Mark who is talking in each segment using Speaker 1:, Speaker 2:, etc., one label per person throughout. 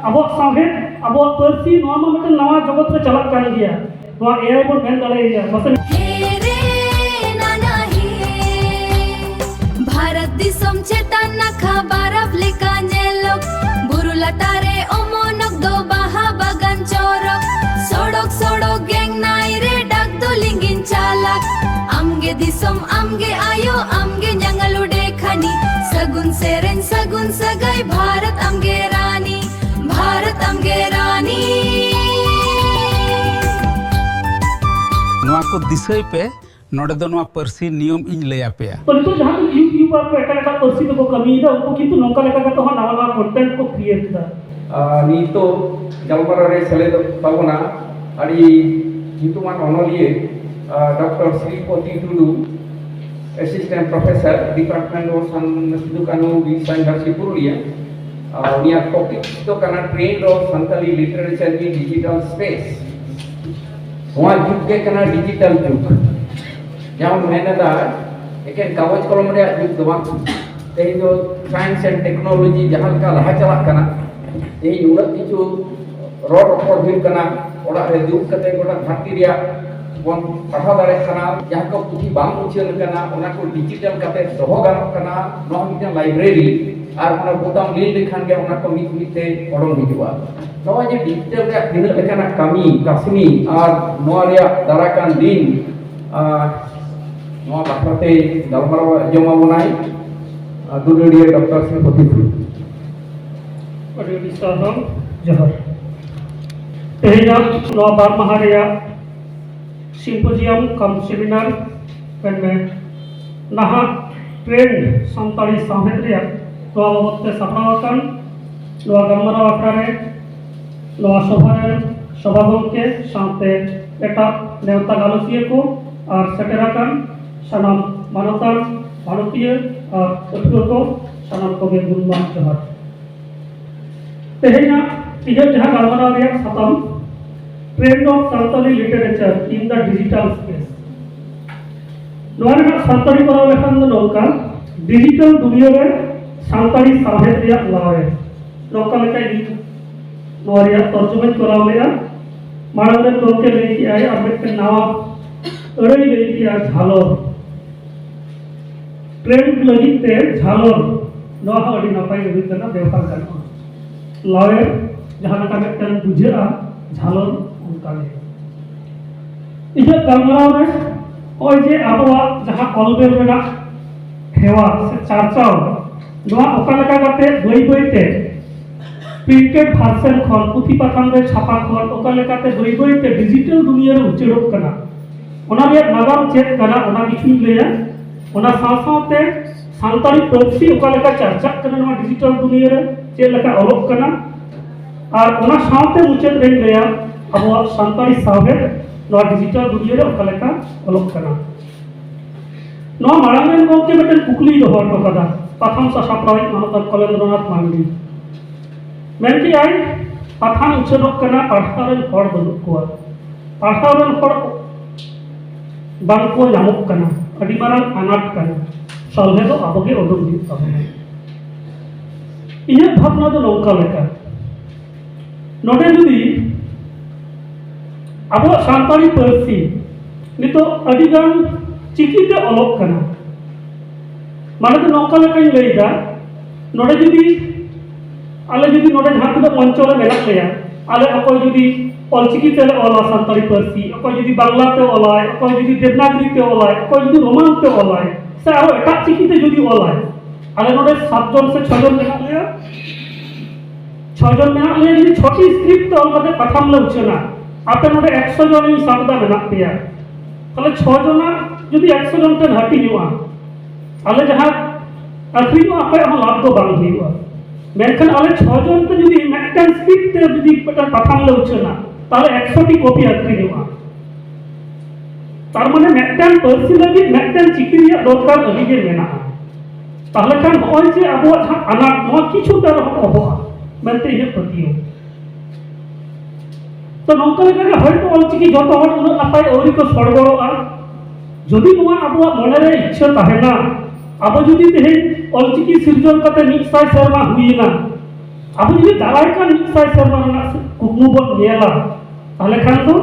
Speaker 1: Abok sahih, abok persi, nama macam nama jogot re chalak kan dia. Nama AI pun main dalai dia. Masa
Speaker 2: Bharat दिसम चेतना खबर Africa नेलोक बुरुला तारे ओमोनक दो बाहा बगन चोरक सोडोक सोडोक gang नाई रे डाक दो लिंगिन चालक आमगे दिसम आमगे आयो आमगे जंगल उड़े खनी सगुन सेरेन सगुन सगाई भारत आमगे रानी भारत आमगे रानी
Speaker 3: नवा को दिसई पे नोडे दो नवा पर्सी नियम इन लया पे
Speaker 1: तो नितो जहां तो यूट्यूब पर एका पर्सी तो कमी दा उनको किंतु नौका लेका का तो नवा नवा कंटेंट को क्रिएट दा
Speaker 4: नीतो जलमरा रे सेलेद पावना अड़ी हितुमान ऑनलिए doctor Shripati Tudu assistant professor department of Sidho Kanhu विश्व यूनिवर्सिटी पुरुलिया उनिया टॉपिक तो कना ट्रेंड ऑफ संताली लिटरेचर की डिजिटल स्पेस वहाँ जुग के कना डिजिटल जुग जहाँ मेहनता एक कागज कलम रे जुग दो तेज जो साइंस एंड टेक्नोलॉजी जहाँ का लहा चला कना तेज उड़क किचु रोड रोड हुई कना ओड़ा रे जुग कते गोटा धरती रिया बन पढ़ा दारे कना जहाँ को पुथी बांग उछल कना ओना को डिजिटल कते दोहो गानोक कना नो मिटन लाइब्रेरी और ओना बोताम लील लेखान के ओना को मिट मिट ते ओडों हिजुआ नवा जे डिजिटल रे दिना लेखाना कमी कासनी और नवा रे दाराकान दिन नवा बाखरते गलमाराव जमा बनाई दुलुड़िया डॉक्टर श्रीपति
Speaker 1: अड़ी दिसादम जहर तेजा नवा बार महारिया सिम्पोजियम कम सेमिनार में नहा ट्रेंड संताली साहेब रिया नवा बाबते सापड़ावाकान नवा गलमाराव आखड़ारे नवा सभागम के साथे एटा नेवता गालसिया को और सेटेराकान सनाम मानवतान भारतीय और पठुआ को सनाम को गे गुणमान जोहार तेहेना इजर जहां गलमाराव रिया खत्म trend of Santali literature in the digital space Nora Santali करा लेखान दो नौका डिजिटल दुनिया रे संताली साहेब रिया लावे नौका लेका नोरिया तर्जुमा करा लेया मानव रे लोके लेकी आए और मिटके नवा अड़ई लेकी आ झालर ट्रेंड लगी ते झालर नवा अड़ी नपाई हुई कना व्यवहार करना लावे जहां का मिटन बुझेरा झालर उनका ले इजे गलमाराव रे ओय जे आबवा जहां कलबेल मेना हेवा से चारचाव नवा ओका लेका करते बई बईते प्रिंटेड भार्सन खन पुथी पाथान रे छापा खन ओका लेकाते बई बईते डिजिटल दुनिया रे उचेड़ोक कना ओना रे नागाम चेक कना ओना किछु लेया ओना साथ-साथते सानताली पार्सी ओका लेका चर्चा कना नवा डिजिटल दुनिया रे चे लेका अलोक कना और ओना साथते मुचेद रे लेया अबवा सानताली साहेब नवा डिजिटल दुनिया रे ओका लेका अलोक कना नवा मारांग रे गोके बेटन कुकली दोहर टोकादा प्रथम सासाप्राय मानवता कलेन्द्रनाथ मांडी मेनकी आई पाथान उछेदोक कना पाठारेन हर बनुक कोआ पाठारेन हर बांको नामक कना अडी मारांग अनाट कना सलहे दो आबगे ओदुग दी तबना इने भावना दो नौका लेका नोडे जुदी आबो सानताली पार्सी नितो अडिगान चिकिते अलोक कना माने दो नौका लेका लेदा नोडे जुदी आले जुदी नोडे जहां तक मंचले मेला लेया आले अकोय जुदी ऑलचिकी तेले ओला सानताली पार्सी अकोय जुदी बांग्ला ते ओलाय अकोय जुदी देवनागरी ते ओलाय अकोय जुदी रोमान ते ओलाय से आरो एटा चिकीते जुदी ओलाय आले नोडे 7 जन से 6 जन मेला लेया 6 जन मेला लेया जुदी छोटी स्क्रिप्ट ते ओलकाते प्रथम ले उछना आपे नोडे 100 जन इन साबदा मेला पेया ताले 6 जना जुदी 100 जन ते हाटी हुआ आले जहां आखरी नो आपे हम लाभ दो बांग हुआ मेनखान आले 6 जन ते जुदी मेटन स्क्रिप्ट ते जुदी पटन प्रथम ले उछना ताले 100 टी कॉपी आखरी हुआ तार माने मेटन पार्सी लगी मेटन चिकी रिया दरकार अभी जे मेना ताले खान होय जे अबो जहां अनाट नो किछु तर होबो मेनते ये प्रतियो तो नौका लेका हयतो ऑलचिकी जतो हर उन नापाय औरी को सड़गड़ोआ जदि नोआ अबो मने रे इच्छा ताहेना अब जुदी तेहे ऑलचिकी सिरजन कते 100 शर्मा हुईना ᱟᱵᱚ ᱡᱩᱫᱤ ᱫᱟᱨᱟᱭ ᱠᱟᱱ 100 ᱥᱮᱨᱢᱟ ᱨᱮᱱᱟᱜ ᱠᱩᱠᱢᱩ ᱵᱚᱱ ᱧᱮᱞᱟ ᱛᱟᱦᱞᱮ ᱠᱷᱟᱱ ᱫᱚ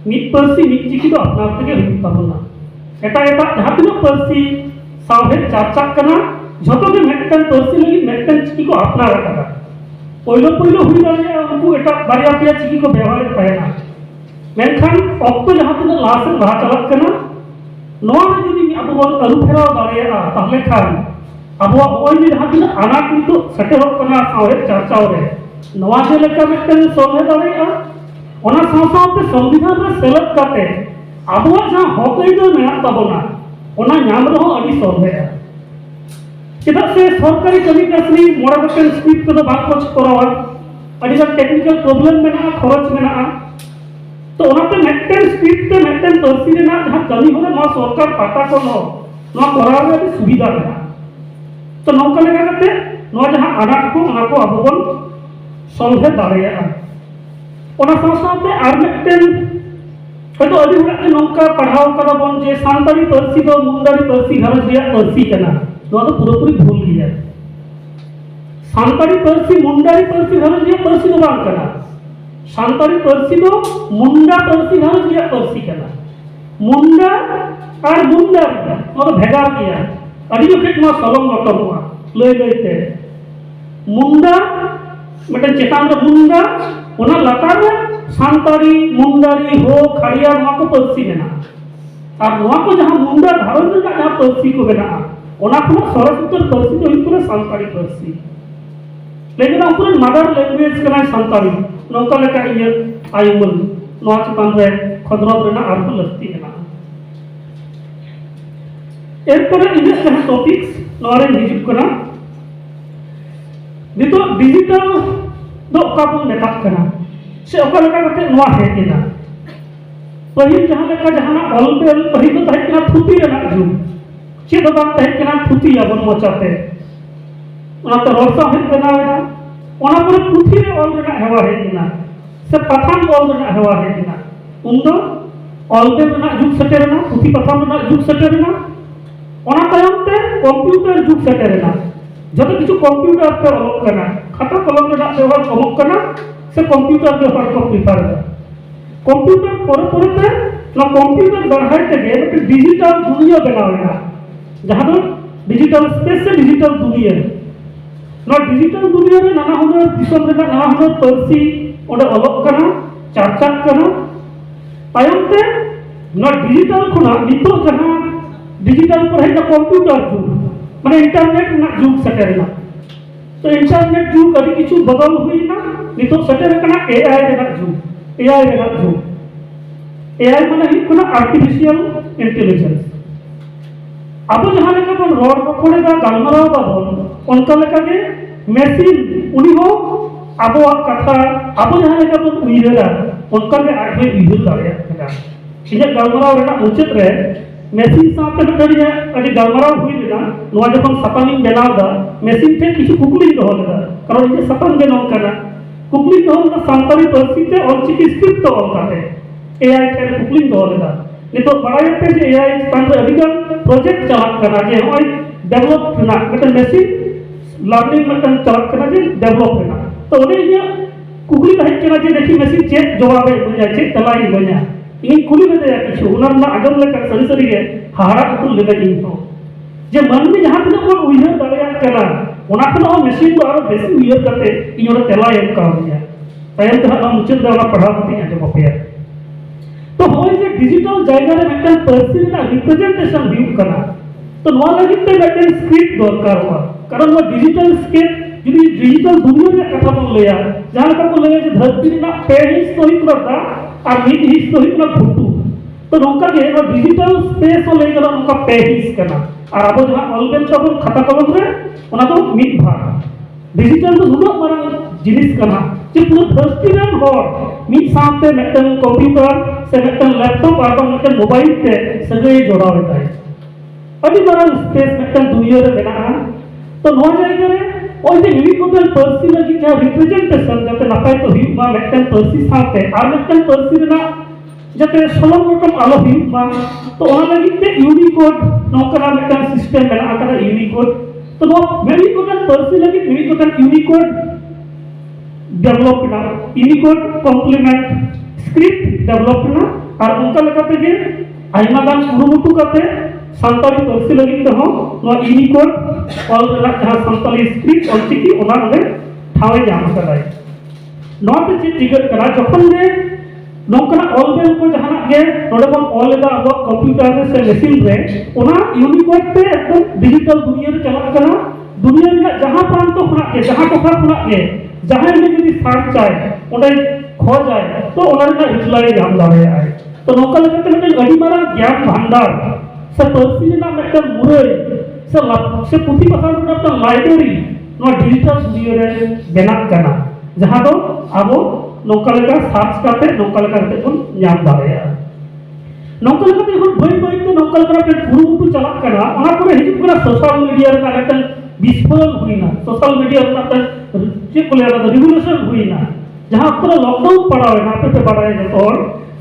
Speaker 1: ᱢᱤᱫ ᱯᱟᱹᱨᱥᱤ ᱢᱤᱫ ᱪᱤᱠᱤ ᱫᱚ ᱟᱯᱱᱟᱨ ᱛᱮᱜᱮ ᱦᱩᱭᱩᱜ ᱛᱟᱵᱚᱱᱟ ᱮᱴᱟᱜ ᱡᱟᱦᱟᱸ ᱛᱤᱱᱟᱹᱜ ᱯᱟᱹᱨᱥᱤ ᱥᱟᱶᱦᱮᱫ ᱪᱟᱨᱪᱟᱜ ᱠᱟᱱᱟ ᱡᱷᱚᱛᱚ ᱜᱮ ᱢᱤᱫᱴᱟᱝ ᱯᱟᱹᱨᱥᱤ ᱞᱟᱹᱜᱤᱫ ᱢᱤᱫᱴᱟᱝ ᱪᱤᱠᱤ ᱠᱚ ᱟᱯᱱᱟᱨ ᱟᱠᱟᱫᱟ ᱯᱳᱭᱞᱳ ᱦᱩᱭ ᱫᱟᱲᱮᱭᱟᱜᱼᱟ ᱩᱱᱠᱩ ᱮᱴᱟᱜ ᱵᱟᱨᱭᱟ ᱯᱮᱭᱟ ᱪᱤᱠᱤ ᱠᱚ ᱵᱮᱣᱦᱟᱨᱮᱫ ᱛᱟᱦᱮᱱᱟ ᱢᱮᱱᱠᱷᱟन ᱚᱠᱛᱚ ᱡᱟᱦᱟᱸ ᱛᱤᱱᱟᱹᱜ ᱞᱟᱦᱟ ᱥᱮᱫ ᱞᱟᱦᱟ ᱪᱟᱞᱟᱜ ᱠᱟᱱᱟ ᱱᱚᱣᱟ ᱨᱮ ᱡᱩᱫᱤ ᱟᱵᱚ ᱵᱚᱱ ᱟᱹᱨᱩ ᱯᱷᱮᱨᱟᱣ ᱫᱟᱲᱮᱭᱟᱜᱼᱟ ᱛᱟᱦᱞᱮ ᱠᱷᱟᱱ ᱟᱵᱚᱣᱟᱜ ᱱᱚᱜᱼᱚᱭ ᱡᱮ ᱡᱟᱦᱟᱸ ᱛᱤᱱᱟᱹᱜ ᱟᱱᱟᱴ ᱱᱤᱛᱚᱜ ᱥᱮᱴᱮᱨᱚᱜ ᱠᱟᱱᱟ ᱥᱟᱶᱦᱮᱫ ᱪᱟᱨᱪᱟᱣ ᱨᱮ ᱱᱚᱣᱟ ᱡᱮᱞᱮᱠᱟ ᱢᱤᱫᱴᱟᱝ ᱥᱚᱞᱦᱮ ᱫᱟᱲᱮᱭᱟᱜᱼᱟ ᱚᱱᱟ ᱥᱟᱶᱛᱮ ᱥᱚᱝᱵᱤᱫᱷᱟᱱ ᱨᱮ ᱥᱮᱞᱮᱫ ᱠᱟᱛᱮ ᱟᱵᱚᱣᱟᱜ ᱡᱟᱦᱟᱸ ᱦᱚᱠ ᱟᱹᱭᱫᱟᱹᱨ ᱢᱮᱱᱟᱜ ᱛᱟᱵᱚᱱᱟ ᱚᱱᱟ ᱧᱟᱢ ᱨᱮᱦᱚᱸ ᱟᱹᱰᱤ ᱥᱚᱞᱦᱮᱜᱼᱟ ᱪᱮᱫᱟᱜ ᱥᱮ ᱥᱚᱨᱠᱟরি ᱠᱟᱹᱢᱤ ᱠᱟᱹᱥᱱᱤ ᱢᱚᱬᱮ ᱜᱚᱴᱮᱱ ᱥᱠᱨᱤᱯᱴ ᱛᱮᱫᱚ ᱵᱟᱝᱠᱚ ᱠᱚᱨᱟᱣᱟ ᱟᱹᱰᱤᱜᱟᱱ ᱴᱮᱠᱱᱤᱠᱮᱞ ᱯᱨᱚᱵᱞᱮᱢ ᱢᱮᱱᱟᱜᱼᱟ ᱠᱷᱚᱨᱚᱪ ᱢᱮᱱᱟᱜᱼᱟ तो उनाते मेंटेन स्क्रिप्ट ते मेंटेन पर्सी रे ना जहां कमी होने नवा सरकार पाटा को नवा कराव रे सुविधा मेना तो नौका लेका करते नवा जहां आनाट को ओना को अब बन सॉल्व दाड़ेया ओना साथे आर मेंटेन हयतो अदि हुड़ा के नौका पढ़ाव करा बन जे सांताली पर्सी दो मुंडारी पर्सी घरज रिया पर्सी कना नवा तो पूरी भूल गया सांताली पर्सी मुंडारी पर्सी घरज रिया पर्सी दो बांग कना सांताली पर्सी दो मुंडा पर्सी घरज रिया पर्सी कना मुंडा और मुंडा मतलब भेगा गया अड़ी जो खेत में सलम रटमवा लय लयते मुंडा मतलब चेतान रे मुंडा ओना लतार रे सांताली मुंडारी हो खड़िया नवा को पर्सी मेना और नवा को जहां मुंडा घरज रे जहां पर्सी को मेना ओना को सरस्वती पर्सी तो इनपुरे सांताली पर्सी लेकिन उनपुरे मदर लैंग्वेज कना सांताली नौका लेका इया आयुमन नवा चेतान रे खदरत रेना आरको लस्ती मेना एरपर इने जहां टॉपिक्स नोरे हिजुक कना नितो डिजिटल दो का बन मेता कना से ओका लेका कते नवा हेकेना पहिल जहां लेका जहां ऑलबेल पहिल तो तहे कना फुती रेना जु चे दो बात तहे कना फुती याबन मोचाते ओना तो रोसा हे बनावेना ओना पर फुती रे ऑल रेना हेवा हेकेना से पठान ऑल रेना हेवा हेकेना उन्दो ऑलबेल रेना जुग सेटेरेना फुती पठान रेना जुग सेटेरेना ओना तायमते कंप्यूटर जुग सेटेरेना जब किछु कंप्यूटर पे ऑलक कना खाता कलम रेना व्यवहार कमक कना से कंप्यूटर व्यवहार को प्रिफर कंप्यूटर परते ना कंप्यूटर बढ़ाई तेगे एक डिजिटल दुनिया बनावेना जहां दो डिजिटल स्पेस से डिजिटल दुनिया ना डिजिटल दुनिया रे नाना हुनर दिसम रे नाना हुनर पर्सी ओडे ऑलक कना चर्चा कना तायमते ना डिजिटल खुना नितो जहां डिजिटल पर है कंप्यूटर जुग माने इंटरनेट ना जुग सेटेरना तो इंटरनेट जुग अभी किछु बदल हुई ना नितो सेटेर कना एआई रे ना जुग एआई माने ही कुना आर्टिफिशियल इंटेलिजेंस अब जहां लेका बन रोड पकोड़े दा गालमराव बाबन उनका लेका के मशीन उनी हो अब कथा अब जहां लेका बन उइरेरा उनका के आगे उइर दाड़िया कना इने गालमराव रेना उचित रे मेसिन साथे बेटरिया अडी गालमराव हुई लेना नोआ जखन सतामिन बनावदा मेसिन थे किछु कुकली दहो लेदा कारण इने सताम बनाव कना कुकली दहो ना सांताली पर्सी ते ऑलचिकी स्क्रिप्ट तो ऑलकाते एआई थे कुकली दहो लेदा नितो बड़ायते जे एआई तांरे अडिगन प्रोजेक्ट चलाक कना जे होय डेवलप कना मतलब मेसिन लर्निंग मतलब चलाक कना जे डेवलप कना तो ओने इने कुकली दहे कना जे देखि मेसिन चेक जवाबे बजा चेक तलाई बजा इन कुली में दे किछु उनर ना आगम लेका सरी सरी गे हाड़ा कुल लेगा इन तो जे मन में जहां तक को उइहर दाड़िया कना ओना को मशीन तो आरो बेसी उइहर करते इन ओना तेला एम का दिया तायम तो हम मुचल दाना पढ़ा पति आजम अपेया तो होय जे डिजिटल जायगा रे मेटन पर्सी ना रिप्रेजेंटेशन व्यू कना तो नवा लगित ते मेटन स्क्रिप्ट दरकार हुआ कारण वो डिजिटल स्क्रिप्ट যদি ডিজিটাল দুনিয়ার কথা বল লয়া যার কথা বল লয়া যে ধরতি না পেহিস তোই করতা আর মিট হিস তোই না ফুটু তো নৌকা কে वो डिजिटल स्पेस हो ले गला नौका पेहिस करना और अब जहां ऑलवेज सब खाता कलम रे ओना तो मिट भाग डिजिटल तो दुनो मारन जिनिस करना जे पुरो धरती रे हो मिट साथे मेटन कंप्यूटर से मेटन लैपटॉप और मेटन मोबाइल ते सगे जोड़ावे ताई अभी मारन स्पेस मेटन दुनिया रे बेना तो नो जायगा रे ओय जे यूनिकोडल पर्सी लगी जा रिप्रेजेंटेशन जते नापाय तो ही मा मेटन पर्सी साथे आर मेटन पर्सी रे ना जते सलम रकम आलो ही मा तो ओना लगी ते यूनिकोड नौकरा मेटन सिस्टम मेना आकरा यूनिकोड तो नो यूनिकोडल पर्सी लगी यूनिकोडल यूनिकोड डेवलप ना यूनिकोड कॉम्प्लीमेंट स्क्रिप्ट डेवलप ना और उनका लेकाते जे आइमा गान कुरुमुटु काते सानताली पार्सी लगित ते हो नो यूनिकोड ऑल रना जहां सानताली स्क्रिप्ट ऑलचिकी ओना ओने ठावे जाम कदाय नोते चे टिगर करा जखन ने नोकना ऑल बेल को जहां गे नोडे बन ऑल दा अब कंप्यूटर रे से मशीन रे ओना यूनिकोड ते एकदम डिजिटल दुनिया रे चला कना दुनिया रे जहां प्रांत खुना के जहां टोखा खुना के जहां में यदि सर्च चाहे ओडे खो जाए तो ओना रे रिप्लाई जाम दावे आए तो नोका लेकाते मिटे अडी मारा ज्ञान भंडार से पर्सी ना मिटे मुरई से पुथी पसंद करता लाइब्रेरी नो डिजिटल दुनिया रे बेना कना जहां दो अब नोका लेका सर्च करते नोका लेका बन नाम दावेया नोका लेका এখন বই বইতে नोका लेका पे कुरुमुटु चला कना ओना परे हिजुग कना सोशल मीडिया रे একটা বিস্ফোরণ हुई ना सोशल मीडिया रे একটা যে কোলে একটা রিভলিউশন हुई ना जहां अपना लॉकडाउन पड़ा है ना पे बढ़ाए जतो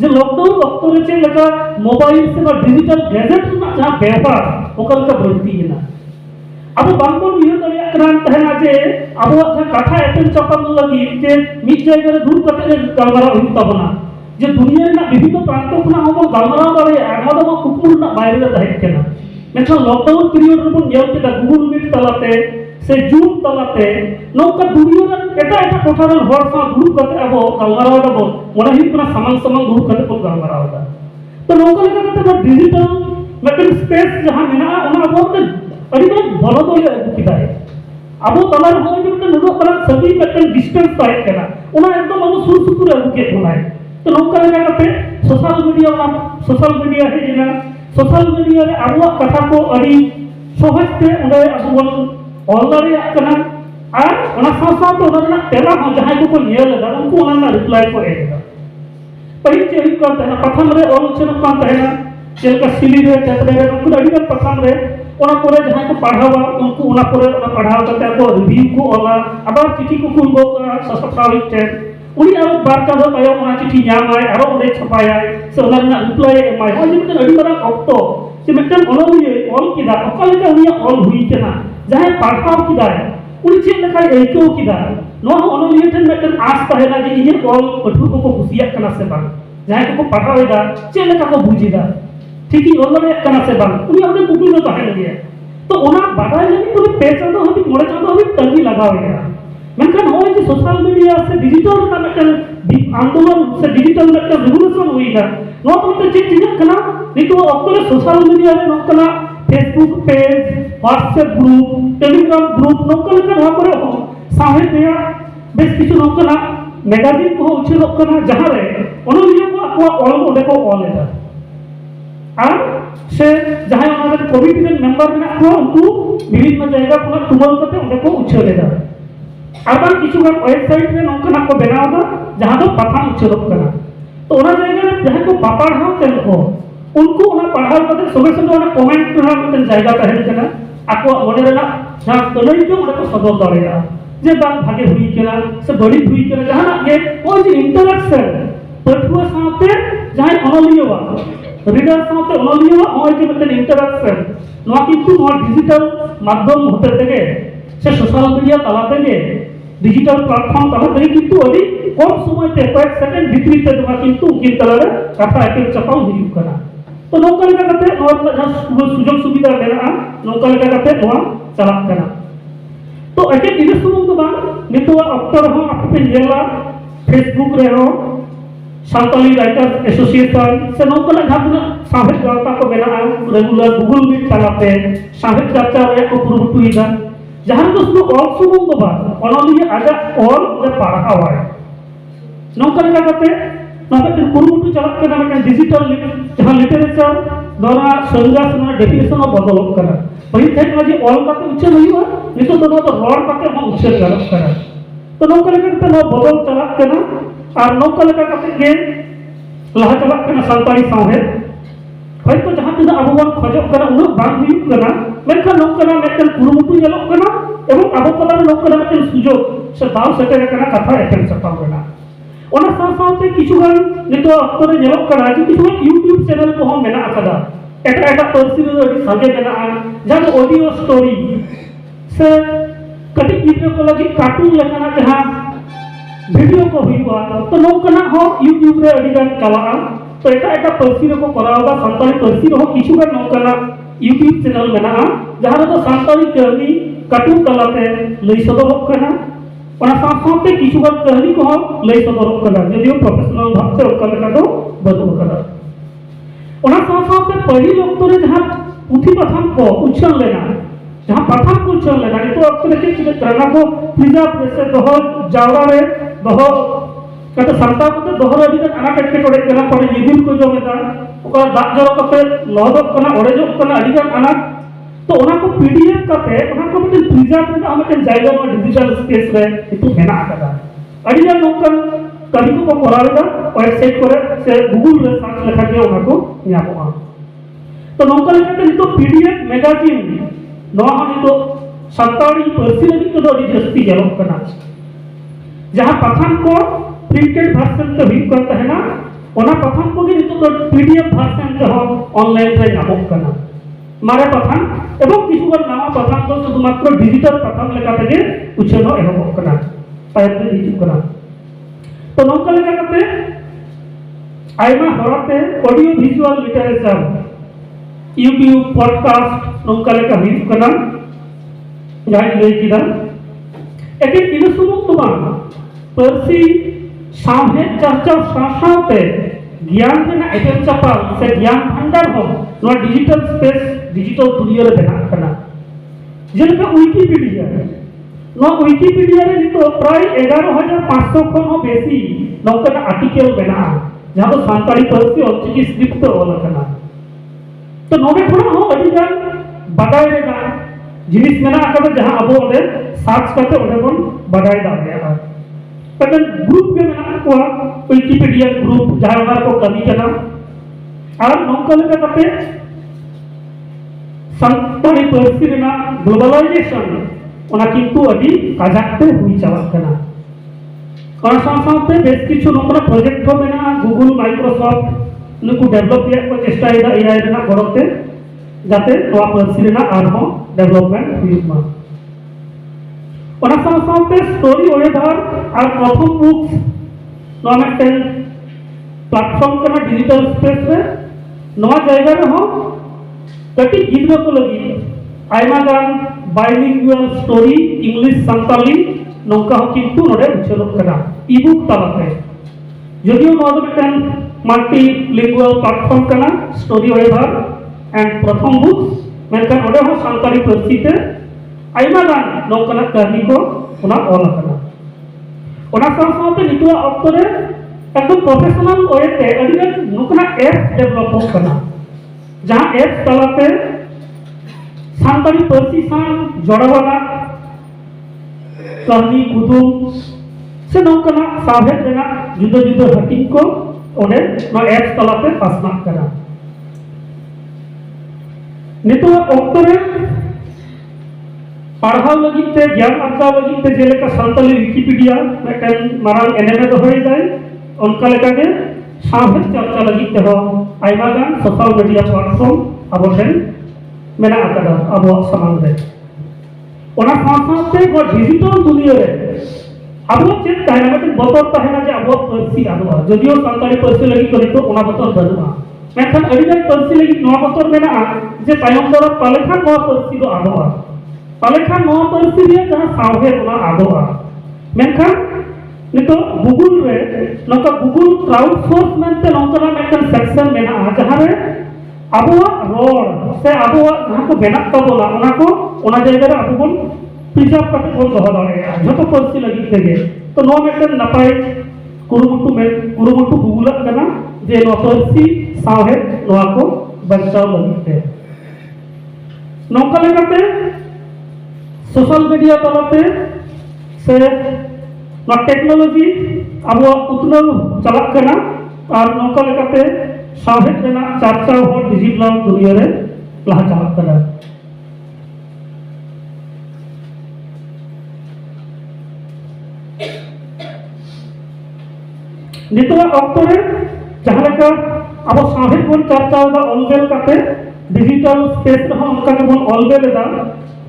Speaker 1: যে লকডাউন অক্টোবরে চে লেকা মোবাইল से বা डिजिटल गैजेट ना जहां व्यवहार ओकल का बढ़ती है ना अब बांगबन उह दलिया कनान तहना जे अब कथा एतन चपन लगी जे मिट जायगा रे दूर कते गलमरा हुई तबना जे दुनिया ना विभिन्न प्रांत खुना हम गलमरा दारे आमादा को कुकुर ना बाहर रे दाहित केना मेखा लॉकडाउन पीरियड रे बन नेल केदा गूगल मीट तलाते से जूम तलाते नौका दुनिया रे एटा एटा कोठारन हर सा दूर कते अब गलमरा दाबो मोना ही पुना समान समान दूर कते को गलमरा दा तो नौका लेका कते डिजिटल मेटल स्पेस जहां मेना ओना अब अभी तो भलो तो ये किताय अब तलार हो जे मते नुनो पर सभी मेटल डिस्टेंस पाए केना ओना एकदम अब सुर सुपुर अगु के होनाय तो नौका लेका कते सोशल मीडिया है जेना सोशल मीडिया रे अब कथा को अड़ी सहजते ओंडे अब बोल ऑलरेडी कना और ओना साथ तो ओना तेला हो जहां को नेल दा उनको ओना रिप्लाई को एगा पहिल जे ही करते हैं प्रथम रे ऑल चेन कांत है ना जेलका सिली रे चतरे रे उनको अड़ी प्रथम रे ओना परे जहां को पढ़ावा उनको ओना परे ओना पढ़ाव करते को रिव्यू को ओला अबार चिठी को कुंबो सब्सक्राइब टे उनी आरो बार का दो तायो ओना चिठी ᱧᱟᱢᱟᱭ आरो ओने छपायाय से ओना ना रिप्लाई एमाय हो जे मिटन अड़ी मारा ऑक्टो जे मिटन ओनलिए ऑल किदा ओकल के उनी ऑल हुई केना जहां पढ़ाव किदा उनी चे लेखाय एको किदा नो ओनलिए ठन मिटन आस तहेना जे इने ऑल पठु को कुसिया कना से बांग जहां को पढ़ावेदा चे लेखा को बुझीदा ठीक ही ऑलरेडी कना से बांग उनी अपने कुकुल में तहन गया तो ओना बाडाय लगी पूरे पेचा तो हबी मोड़े चादो हबी तंगी लगावेगा मेनखान होय जे सोशल मीडिया से डिजिटल ना मिटन आंदोलन से डिजिटल मिटन रिवोल्यूशन हुईगा नो तो चे चीज कना नितो अक्टोरे सोशल मीडिया रे नोकना Facebook page WhatsApp group Telegram group नोकल का वहां पर साहे दिया बेस किछु नोकना मैगजीन को उछल कना जहां रे ओनलियो को आपवा ऑल ओडे को ऑल एदा আর সে যাহাই আমাদের কোভিড মেম্বার মেনা को उनको विभिन्न जायगा को तुमल करते उनको को उछले दा आबार किछु गान वेबसाइट रे नोकना को बनाव दा जहां दो पाठा उछलक कना तो ओना जायगा रे जहां को पापाड़ हां तेन को उनको ओना पढ़ाव करते सबे सबे ओना कमेंट करना तेन जायगा तहन कना आको ओने रे ना जहां तलई के ओना को सदर दारेगा जे बात भागे हुई केना से बड़ी हुई केना जहां के ओ जे इंटरेक्शन पठुआ साथे जहां ओनलियो वा रीडर साथे ओनलियो और के मतलब इंटरेक्शन नोआ किंतु नोआ डिजिटल माध्यम होते तेगे से सोशल मीडिया तलाते गे डिजिटल प्लेटफॉर्म तलाते किंतु अभी कम समय ते कয়েক सेकंड भीतरी ते नोआ किंतु किन तलारे कथा एके चपाव हिजु कना तो नोका लेका कते नोआ सुजोग सुविधा मेना नोका लेका कते नोआ चलाक कना तो एके इने सुमुंग दो बांग नितोआ अक्टर हो आपे नेला फेसबुक रे हो सानताली राइटर्स एसोसिएशन से नोकना जहां साहित्य गावता को मेना रेगुलर गूगल मीट तलाते साहित्य चर्चा रे को पुरुटुइदा जहां तो सुनो ऑल सुमुंग बा ओनलिए आजा ऑल जे पढ़ावाय नोकना का कते नोका पुरुटु चलत केना में डिजिटल जहां लिटरेचर द्वारा संज्ञा से डेफिनेशन बदल करा पहिल टेक्नोलॉजी ऑल का उच्चन हुआ नितो तो रॉड का हम उच्चन करा तो नोका का कते बदल चलत केना और नौका लेका कते गे लहा चलक कना सानताली साहेब हयतो जहां तिना अबवन खजक कना उन बांग हुई कना मेनखा नौका मेटन कुरुमुटु जलक कना एवं अबो तला नौका मेटन सुजोग से दाव सेटेर कना कथा एटेन सताव कना ओना साथे किछु गान नितो अक्तरे जलक कना जे किछु YouTube चैनल को हम मेना अकदा एटा एटा पर्सी रे सागे मेना जहां ऑडियो स्टोरी से कटी गिद्रे को लगी कार्टून लेखना जहां वीडियो को हुआ तो नौकना हो यूट्यूब रे अडिगान चलाआ तो एटा पार्सी रे को करावा सानताली पार्सी रे हो किछुगान नौकना यूट्यूब चैनल मेना जहां रे सानताली कहनी कार्टून तलाते लई सदरक कना ओना साथे किछुगान कहनी को लई सदरक कना यदिओ प्रोफेशनल भाबते ओका लेका दो बदल कना ओना साथे पहिल वक्त रे जहां पुथी पठान को उछल लेना जहां पठान को उछल लेना तो वक्त रे चित करना को प्रिजर्व जैसे दहो जावरा रे दहो कते संता को दहो रे अडिगान आना कटके टोडे कना पड़े निदिल को जोमेदा ओका दाग जरो कते लहदक कना ओडेजक कना अडिगान आना तो ओना को पीडीएफ कते ओना को मिटे प्रिजर्व रे आमटे जायगा मा डिजिटल स्पेस रे इतु मेना आकादा अडिगान नोकन कभी को करावेदा वेबसाइट करे से गूगल रे सर्च लेखा के ओना को ᱧᱟᱢᱚᱜᱼᱟ तो नोकन लेकाते नितो पीडीएफ मैगजीन नोआ नितो सानताली पार्सी लगी तो अडी जस्ती जलक कना जहां पठान को प्रिंटेड वर्जन ते हुई करता है ना ओना पठान को नितो तो पीडीएफ वर्जन ते हो ऑनलाइन रे ᱧᱟᱢᱚᱜ कना मारे पठान एवं किछुगान नावा पठान तो शुधुमात्र डिजिटल पठान लेकाते गे उछनो एहबक कना तायते हिजु कना तो नोका लेकाते आयमा हराते audio visual literature YouTube podcast नोका लेका हुई कना जहां लई किदा एके किनु सुमुक तो बांग पार्सी सामहे चर्चा सासाते ज्ञान रे ना एटेम चपाल से ज्ञान भंडार हो नो डिजिटल स्पेस डिजिटल दुनिया रे बेना कना जेलका विकिपीडिया नो विकिपीडिया रे नितो प्राय 11500 खन हो बेसी नौकना आर्टिकल बेना जहां तो सानताली पार्सी ऑलचिकी स्क्रिप्ट ओला कना तो नोबे खना हो अडिगान बाडाय रे ना जिनिस मेना आकादा जहां अबो ओदे सर्च करते ओदे बन बाडाय दाड़ेया पटन ग्रुप के मेना को विकिपीडिया ग्रुप जहां को कमी कना और नौका लेका कते सानताली पार्सी रेना ग्लोबलाइजेशन ओना किंतु अडी काजाकते हुई चालक कना ओना साथे बेस किछु नोकना प्रोजेक्ट को मेना गूगल माइक्रोसॉफ्ट नुकु डेवलप या को चेष्टा एदा एआई रेना गरोते जाते नोआ पार्सी रेना आरहो डेवलपमेंट हुईमा ओना साथे स्टोरी ओएदार और प्रथम बुक्स नोआ मेटेन प्लेटफॉर्म कना डिजिटल स्पेस रे नोआ जायगा रे हो कटी गिद्रो को लगी आयमा गान बाइलिंगुअल स्टोरी इंग्लिश सानताली नौका हो किंतु नोडे उछलक कना ईबुक तालाते यदिओ नोआ दो मेटेन मल्टी लिंगुअल प्लेटफॉर्म कना स्टोरी वेबर एंड प्रथम बुक्स मेनकान ओडे हो सानताली पार्सी ते आयमा गान नौकना कहानी को ओना ऑल कना ओना साथे नितुआ ऑक्ट रे एकदम प्रोफेशनल ओएते अडिगान नौकना एप डेवलप कना जहां एप तालाते सानताली पार्सी सान जोड़ावाना कहानी कुदुम से नौकना साभेद रेना जुदा जुदा हटिंग को ओने नो एप तालाते पासना कना नितो ऑक्ट रे पढ़ाव लगी ते ज्ञान अर्जा लगी ते जेलेका सानताली विकिपीडिया मेटेन मारांग एनएमए दोहय जाय उनका लेका के साभेद चर्चा लगी ते हो आयमा गान सोशल मीडिया प्लेटफॉर्म अब ठेन मेना आकादा अब समान रे ओना साथे गो डिजिटल दुनिया रे अब चेक ताहेना मेटेन बतर ताहेना जे अब पार्सी आदवा जदिओ सानताली पार्सी लगी करे तो ओना बतर बनुआ मेखान अडिगान पार्सी लगी नोआ बतर मेना जे तायम दर पालेखा नोआ पार्सी दो आदवा पालेखा नोआ पार्सी रे जहां सावहे ओना आदवा मेखान नितो गूगल रे नका गूगल क्लाउड सोर्स मेनते नोकना मेटन सेक्शन मेना जहां रे अबुआ रोड से अबुआ जहां को बेना तबोला ओना को ओना जायगा रे अबुगन प्रिजर्व करते बोल दहो दाड़ेया जतो पार्सी लगी तेगे तो नो मेटन नपाय कुरुमुटु गूगल कना जे नो पार्सी सावहे नोआ को बचाव लगी ते नौका लेकाते सोशल मीडिया तलाते से ना टेक्नोलॉजी अब उतनल चलक कना और नौका लेकाते साहेब रेना चर्चा हो डिजिटल दुनिया रे लहा चलक कना नितोआ ऑक्ट रे जहां लेका अब साहेब बन चर्चा दा ऑनलाइन काते डिजिटल स्पेस रहा उनका के बोल ऑल बेलेदा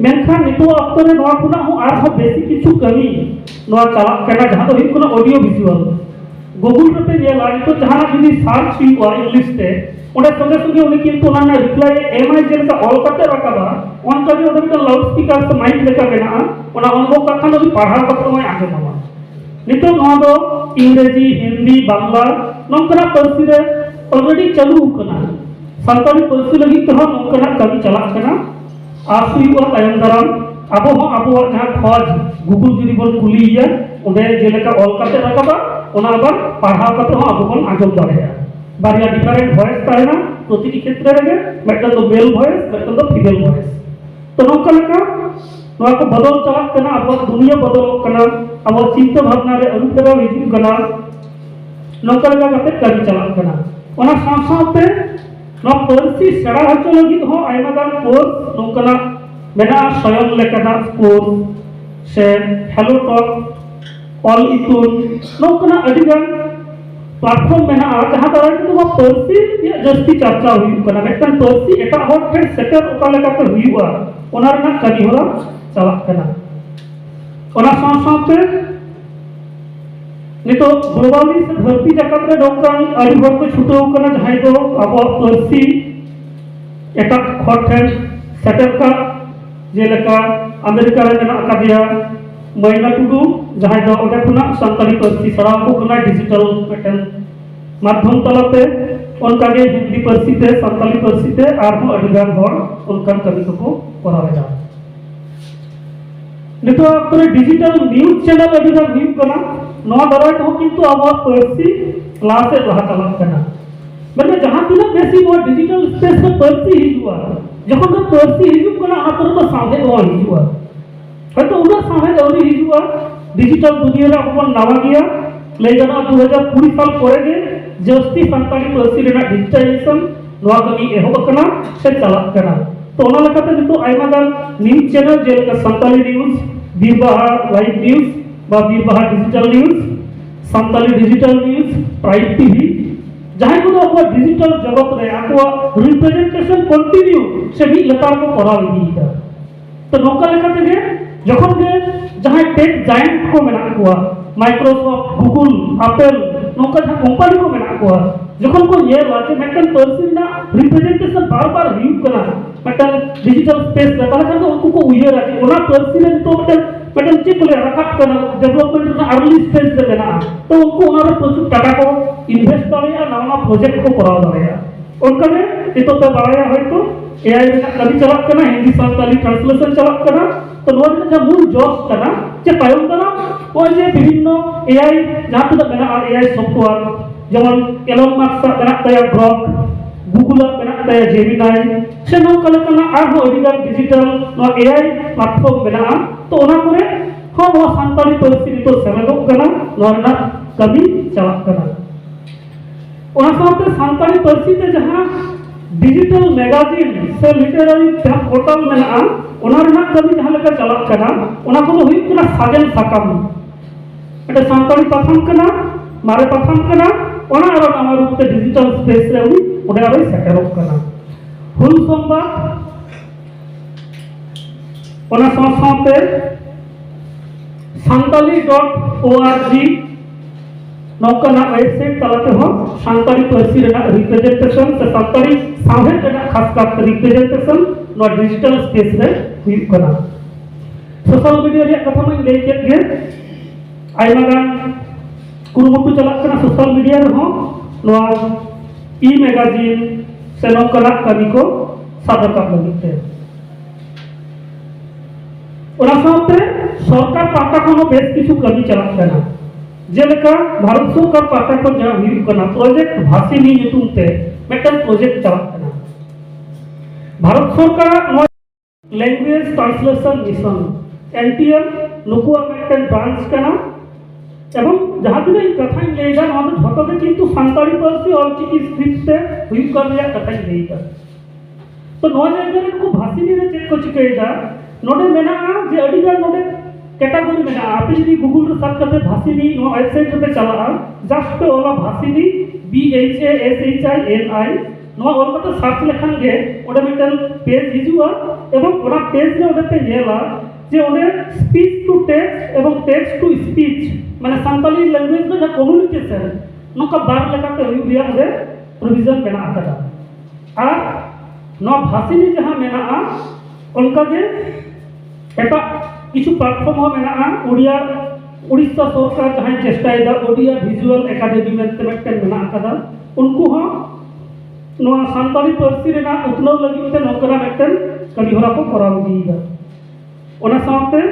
Speaker 1: मेनखान नितो अक्तो रे नोआ खुना हो आर हो बेसिक किछु कमी नोआ चला केना जहां तो हुई कुना ऑडियो विजुअल गूगल पे नेला नितो जहां जुदी सर्च हुआ इंग्लिश ते ओडे संगे संगे उनी किंतु ना रिप्लाई एमआई जेल का ऑल करते रकाबा उनका भी ओडे लाउड स्पीकर से माइक लेका बेना ओना अनुभव कथा नो पढ़ा कतो में आगे मामा नितो नोआ दो इंग्रेजी हिंदी बांग्ला नोकरा परसी रे ऑलरेडी चालू कना संताली परसी लगी तो नोकरा कमी चला कना आसुई और तायम दाराम आबो हो आबो जहां खोज गूगल जुदी बोल कुलिया ओडे जेलेका ऑल करते रकाबा ओना आबार पढ़ा कतो हो आबो बोल आगम दाड़ेया बारिया डिफरेंट वॉइस ताहेना प्रति क्षेत्र रे मेटल तो मेल वॉइस मेटल तो फीमेल वॉइस तो नोका लेका नोआ को बदल चला कना अब दुनिया बदल कना अब चिंता भावना रे अनुप्रेरणा हिजू कना नोका लेका कते कमी चला कना ओना साथ-साथते नोआ परसी सेड़ा हचो लगी हो आयमा गान कोर्स नोकना मेना स्वयं लेकना कोर्स से हेलो टॉक ऑल इतुन नोकना अडिगान प्लेटफॉर्म मेना जहां दारा कि नोआ परसी ये जस्ती चर्चा हुई कना मेटन परसी एटा हॉट ट्रेड सेक्टर ओका लेका ते हुईवा ओना रना कमी होला चला कना ओना साथ-साथते नितो ग्लोबली से धरती जगत रे डोंकान अड़ी हर को छुटो कना जहां दो अब परसी एटा खटन सेटअप का जेलका अमेरिका रे मेना अकादिया मैना टुडू जहां दो ओडे खुना संताली परसी सड़ा को कना डिजिटल पैटर्न माध्यम तलते उनका के हिंदी परसी ते संताली परसी ते आर हो अडिगान हर उनका कमी को करावेदा नितो अपने डिजिटल न्यूज़ चैनल अडिगान हुई कना नवा दराय तो किंतु अब परसी क्लास रहा चला कना मतलब जहां तिना बेसी वो डिजिटल स्पेस में परसी हिजुआ जखन तो परसी हिजु कना आतर तो सामने हो हिजुआ हयतो उना सामने दौरी हिजुआ डिजिटल दुनिया रे अपन नावा गया ले जाना 2020 साल परे गे जस्ती संताली परसी रे डिजिटलाइजेशन नवा कमी एहो कना से चला कना तो ओना लकाते जो आइमा गान न्यूज़ चैनल जेलका Santali news Birbaha live news बा Birbaha digital news Santali digital news prime TV जहां को अब डिजिटल जगत रे आको रिप्रेजेंटेशन कंटिन्यू से भी लतार को करा दी तो नोका लेकाते गे जखन गे जहां टेक जायंट को मेना को माइक्रोसॉफ्ट गूगल एप्पल नोका जहां कंपनी को मेना को जखन को ये लाचे मेटन पर्सन ना रिप्रेजेंटेशन बार-बार व्यू करा मेटन डिजिटल स्पेस रे ताला कर उनको को उयर आके ओना पर्सन तो मेटन चिप ले रखा करना डेवलपमेंट ना अर्ली स्टेज रे बना तो उनको ओना रे प्रचुर टाका को इन्वेस्ट दाड़िया नवा प्रोजेक्ट को कराव दाड़िया उनका ने इतो पे बाड़िया है तो एआई रे कभी चला करना हिंदी संताली ट्रांसलेशन चला करना तो नोआ जे मूल जॉब करना जे तायम दाना ओ जे विभिन्न एआई जहां तो बना एआई सॉफ्टवेयर जेमन एलन मास्क बना तया ग्रॉक गूगल बना तया जेमिनाई से नो कलकना आर हो अडिगान डिजिटल नो एआई प्लेटफॉर्म बना तो ओना करे हो वो संताली परसी तो सेलेदो कना नोना कभी चला कना ओना साथे संताली परसी ते जहां डिजिटल मैगजीन से लिटरेरी पोर्टल मेना ओना रना कभी जहां लगा चला कना ओना को हुई कुना साजन साकाम एटा संताली पाथम कना मारे पाथम कना ओना आरो नामा रूप ते डिजिटल स्पेस रे हुई ओडे आरो सेटल कना हुल संबा ओना साथे santali.org नौकना वेबसाइट तलाते हो संताली परसी रेना रिप्रेजेंटेशन से संताली साहे रेना खास कर रिप्रेजेंटेशन नो डिजिटल स्पेस रे हुई कना सोशल मीडिया रे कथा में ले के गे आइमा गान कुरुमुटु चला कना सोशल मीडिया रे हो नो ई मैगजीन से नौकना कमी को सादर कर लगते ओना साथे सरकार पाटा कोनो बेस किछु कमी चला कना जेलका भारत सरकार पाटा को जहां हुई कना प्रोजेक्ट भाषिनी युतुमते मेटल प्रोजेक्ट चला कना भारत सरकार लैंग्वेज ट्रांसलेशन मिशन एनटीएम नुकुआ मेटल ब्रांच कना एवं जहां दिन कथा लेगा हम झतो के किंतु संताली परसी और की स्क्रिप्ट से हुई कर या कथा लेगा तो नो जायगा को भाषिनी रे चेक को चिकेदा नोडे मेना जे अडिगा नोडे कैटेगरी में आप यदि गूगल रे सर्च करते भाषिनी नो वेबसाइट पे चला जस्ट ओला भाषिनी BHASHINI नोआ ऑल कते सर्च लेखान गे ओडे मिटन पेज हिजुआ एवं ओना पेज रे ओडे पे नेला जे ओडे स्पीच टू टेक्स्ट एवं टेक्स्ट टू स्पीच माने सांताली लैंग्वेज में कम्युनिकेशन नोका बार लेकाते हुई रिया ओडे प्रोविजन मेना आकादा आ नोआ भाषिनी जहां मेना आ उनका गे एटा किछु प्लेटफॉर्म हो मेना आ ओडिया उड़ीसा सरकार जहां चेष्टायदा ओडिया विजुअल एकेडमी में मेटन मेना आकादा उनको हो नोआ सांताली पार्सी रेना उतनव लगी ते नोकरा मेटन कमी होरा को कराव दीदा ओना साथे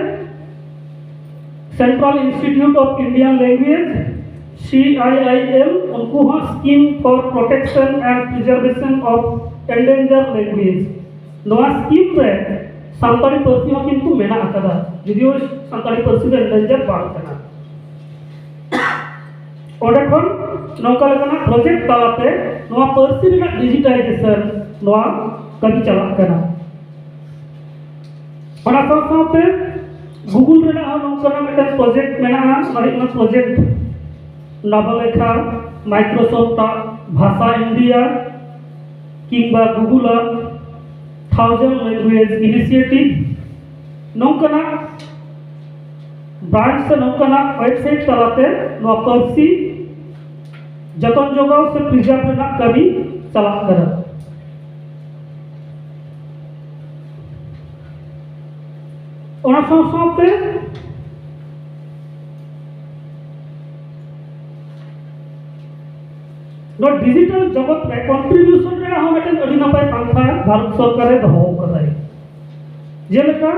Speaker 1: central institute of Indian language CIIL उनको हो scheme for protection and preservation of endanger language नोआ स्कीम रे सांताली पार्सी हो किंतु मेना आकादा जदियो सांताली पार्सी रे एंडेंजर बाड़ कना ओडे खन नौका लेकना प्रोजेक्ट तालाते नोआ पार्सी रेना डिजिटाइजेशन नोआ कमी चला कना ओना साथे गूगल रेना नौका मेटा प्रोजेक्ट मेना माने ना project Navlekha Microsoft Bhasha India किंबा गूगल 1000 लैंग्वेज इनिशिएटिव नौकना ब्रांच से नौकना वेबसाइट चलाते नोआ पार्सी जतन जोगाव से प्रिजर्व रेना कमी चला करा ओना साथे नो डिजिटल जगत में कंट्रीब्यूशन रे हम एटन अडी नपाय पांथा भारत सरकार दहो कदाय जेलका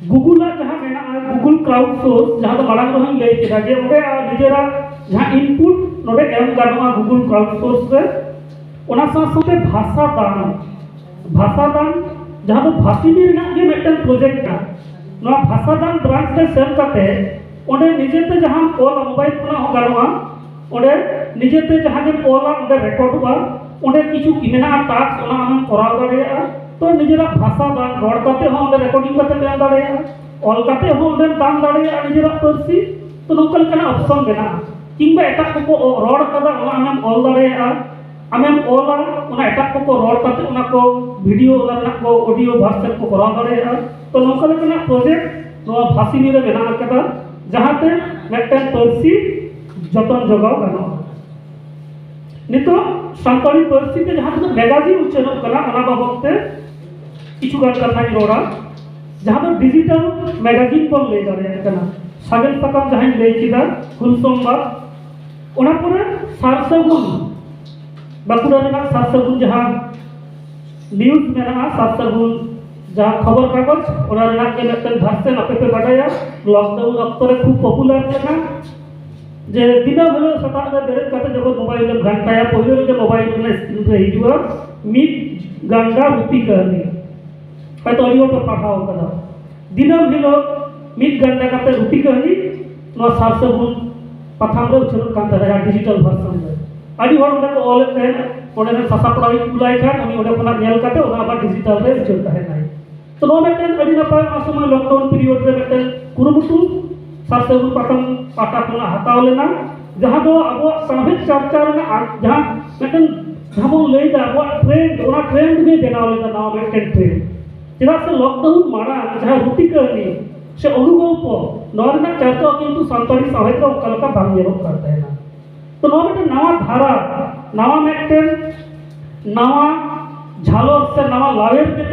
Speaker 1: गूगल जहां मेना गूगल क्राउड सोर्स जहां तो मांग रही लई केदा जे ओडे निजेरा जहां इनपुट नोडे एम गानवा गूगल क्राउड सोर्स रे ओना साथे भाषा दान जहां तो भाषिनी रेना के मेटन प्रोजेक्ट का नो भाषा दान ब्रांच रे सेल करते ओडे निजेते जहां कॉल मोबाइल फोन हो गानवा ओडे निजेते जहां के कॉल ओडे रिकॉर्ड बा ओडे किछु मेना टास्क ओना हम कराव दाड़ेया तो निजेरा भाषा दान रोड करते हो ओडे रिकॉर्डिंग करते ले दाड़ेया ऑल करते हो ओडे दान दाड़ेया निजेरा पार्सी तो नोकल कना ऑप्शन देना किंबा एटा को रोड कदा ओना हम ऑल दाड़ेया आमेम ऑला ओना एटा को रोड करते ओना को वीडियो ओना को ऑडियो वर्जन को कराव दाड़ेया तो नोकल कना प्रोजेक्ट नो भाषिनी रे मेना कदा जहाते मेटन पार्सी जतन जोगाव गानो नितो सांताली पार्सी ते जहां तो मैगजीन उच्चारण कला ओना बाबते किछु गान कथा रोड़ा जहां तो डिजिटल मैगजीन पर ले जा रहे कना सागल सकम जहां ले चिदा कुल सोमवार ओना पुरे सारसगुन बाकुड़ा रेना सारसगुन जहां न्यूज़ मेना सारसगुन जहां खबर कागज ओना रेना के मेटन भाषण अपे पे बाडाया लॉकडाउन अक्तर खूब पॉपुलर रेना जे दिना भलो सता रे बेरे कते जब मोबाइल घंटाया पहिले जे मोबाइल ने स्क्रीन रे हिजुआ मिट गंगा रुति करनी है तो ऑडियो पे पढ़ाओ कदा दिना भलो मिट गंगा कते रुति कहनी नो सारसगुन पथाम रे उछल कांता रे डिजिटल वर्जन रे आदि हर ओडे को ऑल पे ओडे ने ससा पढ़ाई कुलाई खान उनी ओडे कोना नेल काते ओना बा डिजिटल रे उछल ताहे नाई तो नो मेटन अडी ना पाय समय लॉकडाउन पीरियड रे मेटन कुरुमुटु सारसगुन प्रथम पाटा कोना हताव लेना जहां दो अब सामाजिक चर्चा रे जहां मेटन जहां बो ले जा अब ट्रेंड ओना ट्रेंड में बनाव लेना नाव मेटन ट्रेंड चेदा से लॉकडाउन मारा जहां रुति करनी से अनुभव को नॉर्मल चर्चा किंतु सांताली साहित्य को कलका भाग येरो करते हैं तो नो मेटन नवा धारा नवा मेटन नवा झालोर से नवा लावेर के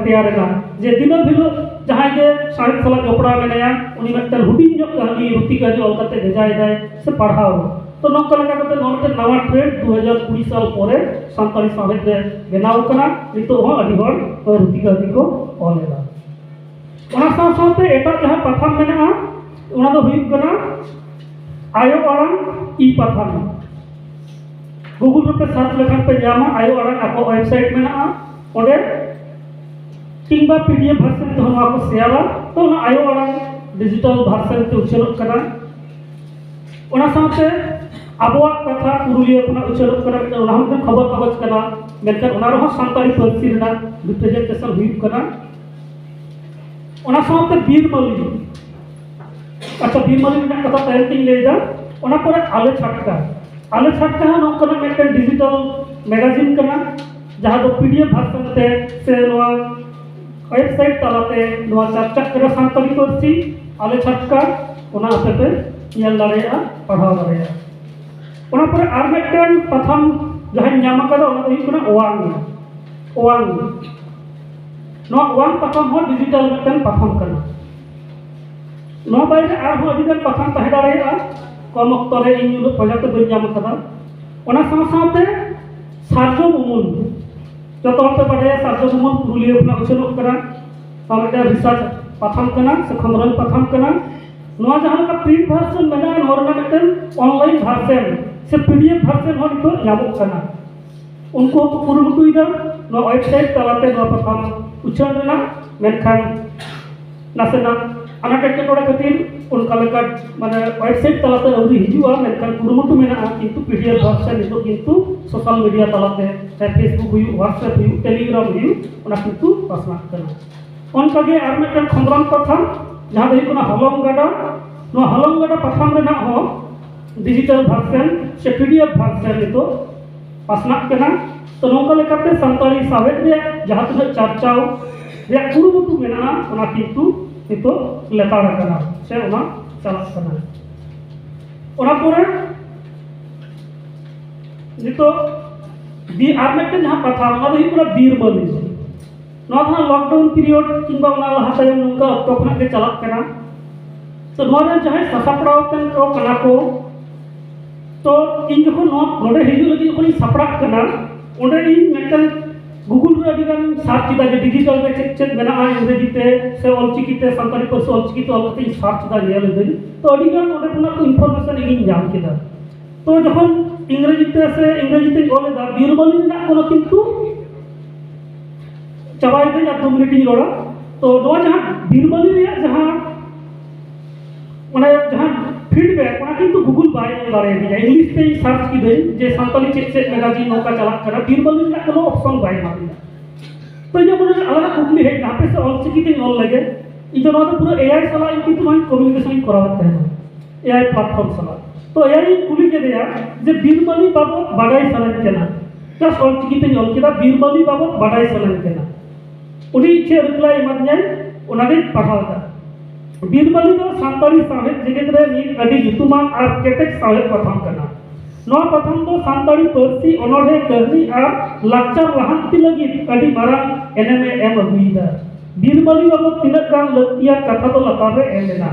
Speaker 1: तैयार ना जे दिनो भिलो जहां के साहित्य सला जोपड़ा मेनया उनी मेटन हुडिंग जो कहानी रुति का जो अलकते भेजाय जाय से पढ़ाओ तो नोकल का कते नो मेटन नवा ट्रेंड 2020 साल परे सांताली साहित्य बनाव कना नितो हो अडी हर रुति का को ओलेला ओना साथे एटा जहां प्रथम मेना ओना दो हुई कना आयो अड़ांग ई प्रथम गूगल पे सर्च लेखन पे जामा आयो अड़ांग ako वेबसाइट मेना ओडे किंबा पीडीएफ वर्जन तो हम आपको शेयर तो ना आयो अड़ांग डिजिटल वर्जन ते उछल कना ओना साथे आबवा कथा पुरुलिया कोना उछल कना ओना हम खबर कागज कना मेनकर ओना रहो सांताली पार्सी रेना रिप्रेजेंटेशन हुई कना ओना साथे बीरमली अच्छा बीरमली में कथा पेंटिंग ले जा ओना पर आले छटका नोकना मेटन डिजिटल मैगजीन कना जहाँ दो पीडीएफ भाषण ते से नोआ वेबसाइट तालाते नोआ चर्चा करा सानताली पार्सी आले छटका ओना आपे पे ñel dareya पढ़ाव dareya ओना पर आर मिदटेन प्रथम जहाँ ñam akada ओना दो हुई कना ओवांग नोआ ओवांग प्रथम हो डिजिटल मिदटेन प्रथम कना नोआ बाइरे आर हो अदिगन प्रथम तहे दारेया कम अक्तो रे इन प्रोजेक्ट बन ñam akada ओना साव सावते सारजो उमुल जो तो पे बड़े सारजो उमुल पुरुलिया अपना उछलो करा सामने रिसर्च प्रथम कना से खंडन प्रथम कना नोआ जहां का प्रिंट वर्जन मेना नोरना मिदटेन ऑनलाइन वर्जन से पीडीएफ वर्जन हो नितो ñamok kana उनको कुरुमुटुइदा नो वेबसाइट तलाते नो प्रथम उछल रेना मेनखान नासेना अनाटेके टोडा खातिर उनका लेका माने वेबसाइट तलाते अवधि हिजुआ मेनखान कुरुमुटु मेना किंतु पीडीएफ वर्जन नितो किंतु सोशल मीडिया तलाते फेसबुक हुई व्हाट्सएप हुई टेलीग्राम हुई ओना किंतु पासना करना उनका के आर मिदटेन खंडन प्रथम जहाँ दो हुई हलंग गाडा नो हलंग गाडा प्रथम रेना हो डिजिटल वर्जन से पीडीएफ वर्जन नितो पासना करना तो नौका लेकाते संताली सावेद रे जहाँ तुझे चर्चाओ रे कुरुमुटु मेना ओना किंतु नितो लेतार करना से ओना चलाक करना ओना पोरे नितो दी आर मिदटेन जहाँ प्रथम ओना दो हुई बीरबली नोआ था लॉकडाउन पीरियड किंबा ओना लहा तायम नौका अक्तो खना के चलाक करना तो नोआ रे जहाँ ससापड़ाव तेन को कना को तो इन जखन नोडे हिजु लगी जखन सपड़ा करना ओंडे इन मिदटेन गूगल रे अडिगान सर्च किदा जे डिजिटल रे चेक चेक मेना इंग्रेजी ते से ऑलचिकी ते संताली पार्सी ऑलचिकी ते ऑलकते सर्च किदा नेल दे तो अडिगान ओंडे खना को इनफॉरमेशन इगिन जाम किदा तो जखन इंग्रेजी ते ओलेदा बीरबली ना कोनो किंतु चबाई दे या 2 मिनट इन रोड़ा तो नोआ जहां बीरबली रे जहां माने जहां फीडबैक ओना किंतु गूगल बाय दारे दिया इंग्लिश ते सर्च की दे जे संताली चेक चेक मैगजीन नौका चला करा बीरबली ना कोनो ऑप्शन बाय मारिया तो ये बोले अलग कुकली है यहां पे से ऑलचिकी ते ऑल लगे इ जो नोआ तो पूरा एआई सला इन किंतु हम कम्युनिकेशन करावते हैं एआई प्लेटफॉर्म सला तो एआई कुली के दिया जे बीरबली बाबत बाडाई सलन केना प्लस ऑलचिकी ते ऑल केदा बीरबली बाबत बाडाई सलन केना उनी चे रिप्लाई एमादिया ओनागे पढ़ावता बीरबली दो सानताली साहेब जगत रे मीट अडी युतुमान आर केटेक साहेब प्रथम कना नोआ प्रथम दो सानताली पार्सी ओनोडे करनी आर लाक्चर लहांती लगी अडी मारांग एनएमए एम अगुइदा बीरबली बाबत तिनक गान लतिया कथा दो लतार रे एलेना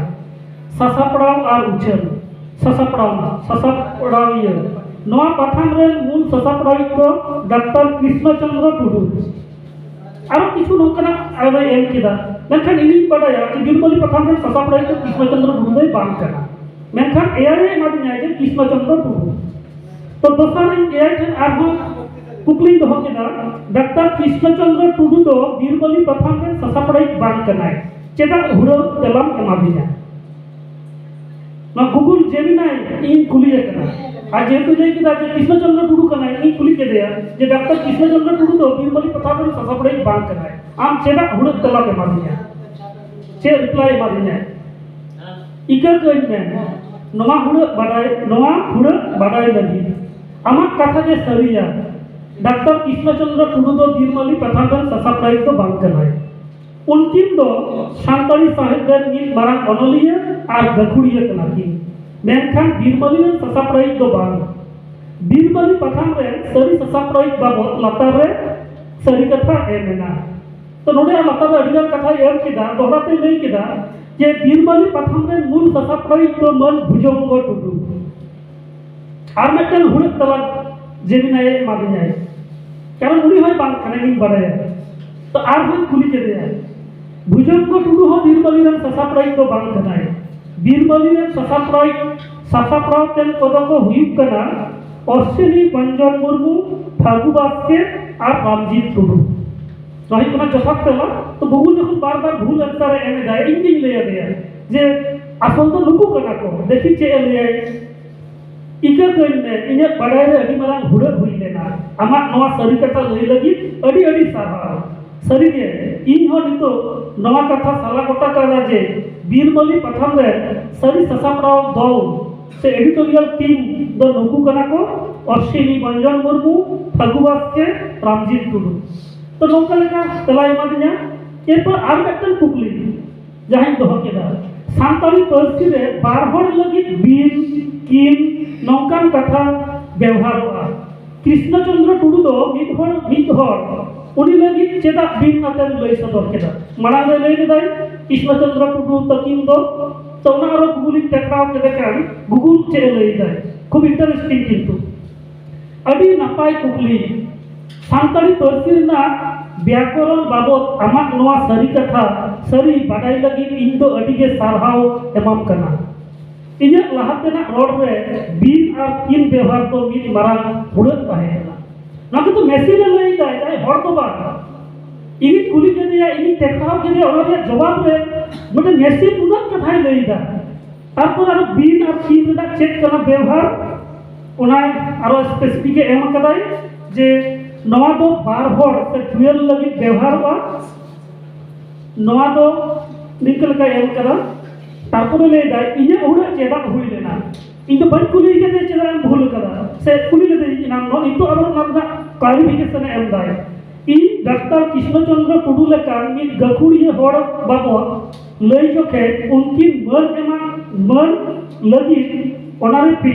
Speaker 1: ससापड़ाव आर उछल ससापड़ाव ये नोआ प्रथम रे मूल ससापड़ाव को डॉक्टर कृष्णचंद्र टुडू आरो किछु नोकना आवे एम किदा मेनखान इनी बडाया कि बीरबली प्रथम रे ससापड़ाई तो कृष्णचंद्र टुडू दे बांग कना मेनखान एआई मादिया जे कृष्णचंद्र टुडू तो दोसर एआई थे आरो कुकली दो किदा डॉक्टर कृष्णचंद्र टुडू दो बीरबली प्रथम रे ससापड़ाई बांग कना चेदा हुरो तेलम एमादिया ना गूगल जेमिनाई इन कुली कना आज जेतु जे किदा जे कृष्णचंद्र टुडू कना इन कुली के दिया जे डॉक्टर कृष्णचंद्र टुडू दो बीरबली प्रथम रे ससापड़ाई बांग कना आम चेदा हुरो तेलम एमादिया चे रिप्लाई एमादिया इकर कइन में नोआ हुरो बाडाई लगी आमाक कथा जे सरिया डॉक्टर कृष्णचंद्र टुडू दो बीरबली प्रथम रे ससापड़ाई तो बांग कना उनकिन दो सानताली साहेब देन मिल मारांग अनलिया आर गखुड़िया कना की मेनखान बीरबली रे ससापड़ाई दो बांग बीरबली प्रथम रे सरी ससापड़ाई बाबत लतार रे सरी कथा एमेना तो नोडे लतार रे अडिगान कथा एम किदा दोहराते लई किदा जे बीरबली प्रथम रे मूल ससापड़ाई तो मन भुजंग टुडू आर मिदटेन हुड़क तला जेमिनाई मादिनाई कारण उनी होय बांग कना नी बडाया तो आर होय कुली के दिया भुजंग टुडू हो बीरबली रे ससापड़ाई तो बांग कनाय बीरबली रे ससापड़ाव तेन पदक हुयुक कना अश्विनी बंजन मुर्मू फागु बास्के और रामजीत टुडू रही कना जवाब पेला तो गूगल जखन बार-बार भूल आंसर एमे दाय इंजिन लेया दिया जे असल तो नुकु कना को देखि चे लेया इका कइन में इने बडाय रे अडी मारांग हुड़क हुई लेना आमा नवा सरी कथा लई लगी अडी अडी साहा सरी के इन हो नितो नवा कथा साला कोटा करा जे बीरबली प्रथम रे सरी ससापड़ाव दो से एडिटोरियल टीम दो नुकु कना को अश्विनी मंजन मुर्मू फागु बास्के रामजीत टुडू तो नौका लेका तला एमा दिया एरपर आर मिदटन कुकली जहां दोह केदा सानताली पार्सी रे बार हर लगी बिन किन नौकान कथा व्यवहारवा कृष्णचंद्र टुडू दो मिद हर उनी लगी चेदा बिन नातेन लई सदर केदा माड़ा रे लई केदा कृष्णचंद्र टुडू तकिन दो तो ना आरो गुगुली टेकाव केदे कान गुगुल चे लई दा खूब इंटरेस्टिंग किंतु अडी नापाय कुकली सानताली पार्सी ना व्याकरण बाबत आमाक नोआ सरी कथा सरी बाडाई लगी इन दो अडिगे सारहाव एमाम कना इन्या लहातेना रोड रे बिन और किन व्यवहार तो मिद मारांग हुड़त ताहे कना ना तो मेसिन लई दा जाय हर तो बा इनी कुली के दिया इनी टेकाव के दिया और जवाब रे मने मेसिन उनक कथाय लई दा तारपर आरो बिन और किन दा चेक कना व्यवहार ओना आरो स्पेसिफिक एम कदाय जे नवा दो बार हर से ट्वेल लगी व्यवहार बा नवा दो निकल का एम करा तारपर ले दा इने उड़ा चेदा हुई लेना इन तो बन कुली के दे चेदा भूल करा से कुली ले दे नाम नो इन तो आरो नामदा क्वालिफिकेशन एम दाय इन डॉक्टर कृष्णचंद्र टुडू लेका मिद गखुड़िए हर बाबो लई जोखे उनकी मन लगी ओनारे पी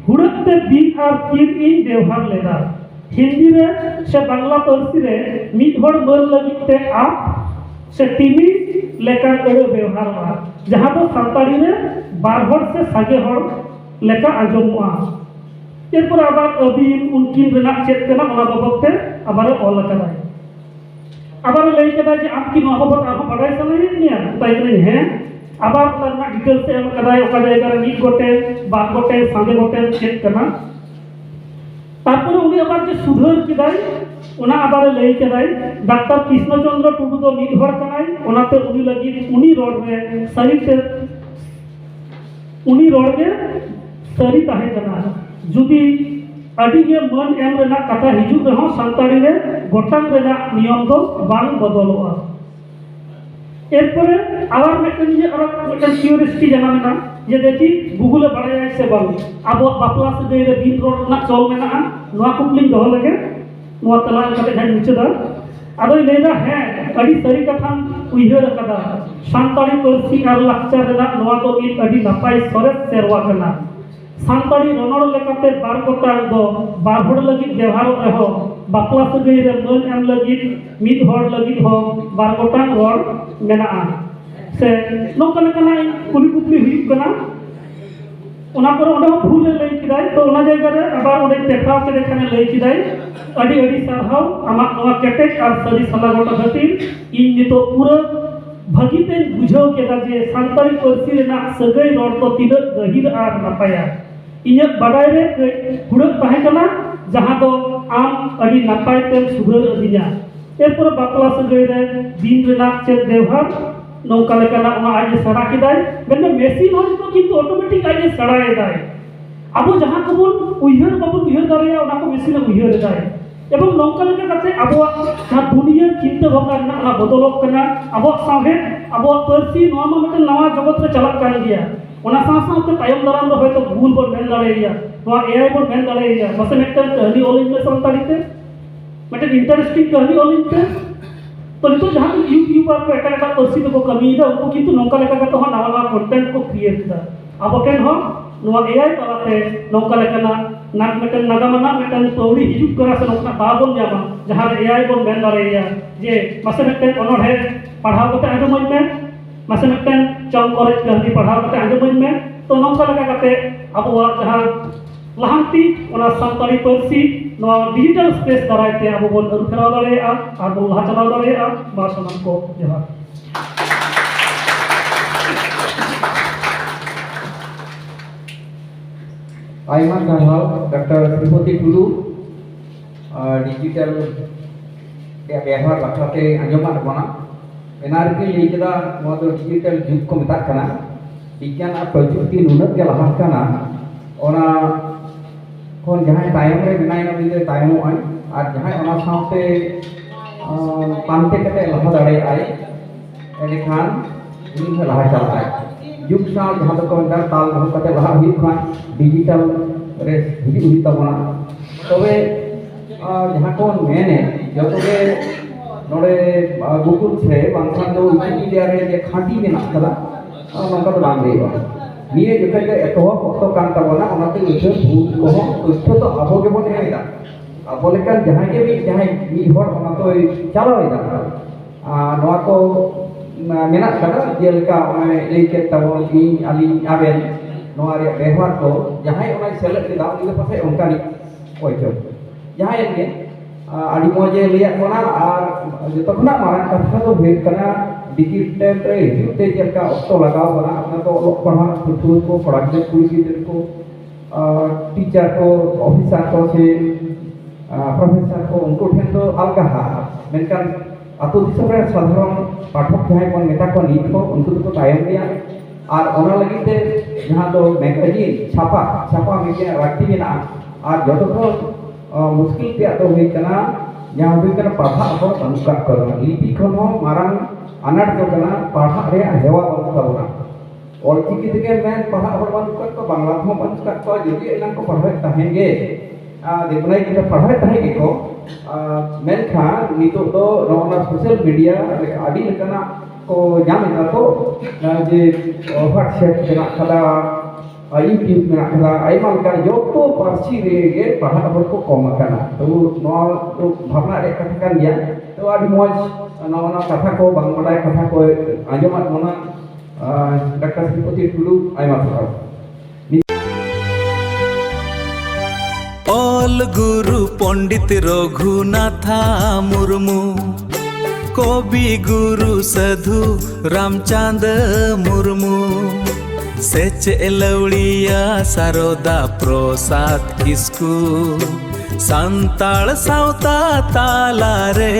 Speaker 1: हुड़ते बिन और किन इन व्यवहार लेदा हिंदी रे से बांग्ला पार्सी रे मिद हर मन लगी ते आप से टीवी लेका अड़ो व्यवहार बा जहां तो सानताड़ी रे बार हर से सागे हर लेका आजमवा एरपर आबार अबिन उनकिन रेना चेक कना ओना बाबते आबार ऑल कदाय आबार लई कदाय जे आप की नोआ बाबत आरो बाडाय सलाय निया ताई रे है आबार तरना डिटेल से एम कदाय ओका जायगा रे मिद गोटे बार गोटे सागे गोटे चेक कना तारपर उनी आबार जे सुधर किदाय ओना आबार लई केदाय डॉक्टर कृष्णचंद्र टुडू दो मिद हर कनाय ओनाते उनी लगी उनी रोड रे सही से उनी रोड के सरी ताहे कना जुदी अडिगे मन एम रेना कथा हिजु रहो सानताड़ी रे गोटांग रेना नियम दो बांग बदलवा एरपरे आबार मेटन जे आरो मेटन क्यूरियोसिटी जाना जे देखी गूगल बाड़ाय से बांग आबो बापला से दे रे बिन रोड ना चल मेना नोआ कुकली दो लगे नोआ तला कते जाय मुचदा आदो लेना है अडी सरी कथा उइहर कदा सानताड़ी पार्सी आर लाक्चर रेना नोआ तो मिद अडी नापाय सरेस सेरवा कना सानताड़ी रनड़ लेकाते बार गोटांग दो बार हड़ लगी व्यवहार रहो बापला सगई रे मन एम लगी मिद हड़ लगी हो बार गोटांग हड़ मेना से नोका लेकाना कुली कुली हुई कना ओना पर ओडा भूल लई किदाय तो ओना जायगा रे आबार ओडे टेकाव के देखाने लई किदाय अडी अडी सारहाव आमा नोआ केटेक और सरी सला गोटा खातिर इन नितो पूरा भगिते बुझाव केदा जे सानताड़ी पार्सी रेना सगई रोड तो तिलक गहिर आर नापाया इन्या बाडाय रे हुड़क ताहे कना जहां दो आम अडी नापाय तेम सुधर अदिया एरपर बापला सगई रे दिन रेना चेक व्यवहार नौका लेकाना ओना आज सड़ा किदाय मेने मेसिन हो तो किंतु ऑटोमेटिक आज सड़ाय दाय अब जहां कबुल उइहर बाबू उइहर दारिया ओना को मेसिन उइहर दाय एवं नौका लेका कते आबो ना दुनिया चिंता भावना ना बदलक कना आबो साहे आबो पार्सी नोआ मा मिटन नवा जगत रे चलक कान गया ओना साथ तायम दाराम दो होयतो भूल बोल मेन दाड़ेया नोआ एआई बोल मेन दाड़ेया बस मिटन कहानी ऑल इंग्लिश सानताड़ीते मिटन इंटरेस्टिंग कहानी ऑल इंग्लिश तो नितो जहां यूट्यूबर को एटा पार्सी को कमी दा उनको किंतु नौका लेका का तो नवा नवा कंटेंट को क्रिएट दा आबो टेन हो नोआ एआई तलाते नौका लेकाना नाक मिटन नागामना मिटन पौड़ी हिजुक करा से नौका बाबन जामा जहां एआई बोल मेन दाड़ेया जे मासे मिटन अनोढे पढ़ाव कते आजमन में मासे मिटन चम कॉलेज कहानी पढ़ाव कते आजमन में तो नौका लेका कते आबो जहां लहांती ओना सानताड़ी पार्सी नोआ डिजिटल स्पेस दारायते आबो बोल अरुफेराव दाड़ेया आर बोल लहा चलाव दाड़ेया मा समान को जोहार
Speaker 4: आयमा सारहाव डॉक्टर श्रीपति टुडू डिजिटल व्यवहार बाखलाते आंजमाद बना एनारके लई केदा नोआ दो डिजिटल जुग को मेता कना विज्ञान और प्रजुक्ति नुनक के लहा कना ओना कोन जहां तायम रे बिनायना बिदे तायम आय और जहां ओना साथे पांते कते लहा दाड़े आय एने खान उनी लहा चलाय जुग साल जहाँ तक ताल दो कते लहा हुई खान डिजिटल रे हिजु हुई तबना तबे जहाँ को मेने जतो के नोडे गुगल से बांखान दो विकिपीडिया रे जे खाटी मेना कदा नंका तो बांग देबा निये जते के एतोह पक्तो कान तबना ओनाते उठे भूल को तथ्य तो आबो के बन हेदा आबो लेकन जहाँ के भी जहाँ मी हर ओना तो चालो हेदा नोआ को मेना कदा जेलका ओने लेके तबो नी आली आबेन नोआ रे व्यवहार को जहाँ ओना सेलेक्ट लेदा उनी पासे ओनकानी ओइचो जहाँ के आदि मजे लिया कोना और जो खना मारन कथा तो भेद कना डिजिटल रे हिजुते जेलका ऑक्टो लगाव बना अपना तो लोक पढ़ा फुटबॉल को पढ़ाते कुछ गिदर को टीचर को ऑफिसर को से प्रोफेसर को उनको ठेन तो अलगा हा मेनकान अतो दिसम रे साधारण पाठक जहां को नेता को नीत को उनको तो तायम दिया और ओना लगी ते जहां तो मैगजीन छापा मीडिया राखती बिना और जतो को मुश्किल ते तो हुई कना जहां हुई कना पढ़ा और अनुका करना लिपि खन हो मारांग अनाट तो कना पढ़ा रे हेवा बना और चिकी ते मैं पढ़ा और अनुका तो बांग्ला को अनुका को जदि एना को पढ़ाए तहेंगे देखनाई कि पढ़ाए तहेंगे को मेनखा नितो तो नोना सोशल मीडिया आदि लेकना को जामेता तो जे व्हाट्सएप केना खदा यूट्यूब में आखला आइमा लेकन जो तो पारसी रे पढ़ा और को कम करना तो नोआ तो भावना रे कथा कान गया तो आदि मौज नोना कथा को बांगबाडाय कथा को आंजमात मोना डॉक्टर श्रीपति टुडू आइमा साहब
Speaker 5: ऑल गुरु पंडित रघुनाथा मुर्मू कवि गुरु साधु रामचंद मुर्मू सेच लवड़िया सारदा प्रसाद किस्कू संताल सावता तालारे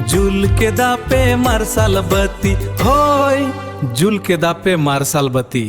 Speaker 5: जुल के दापे मार्शल बत्ती होय जुल के दापे मार्शल बत्ती।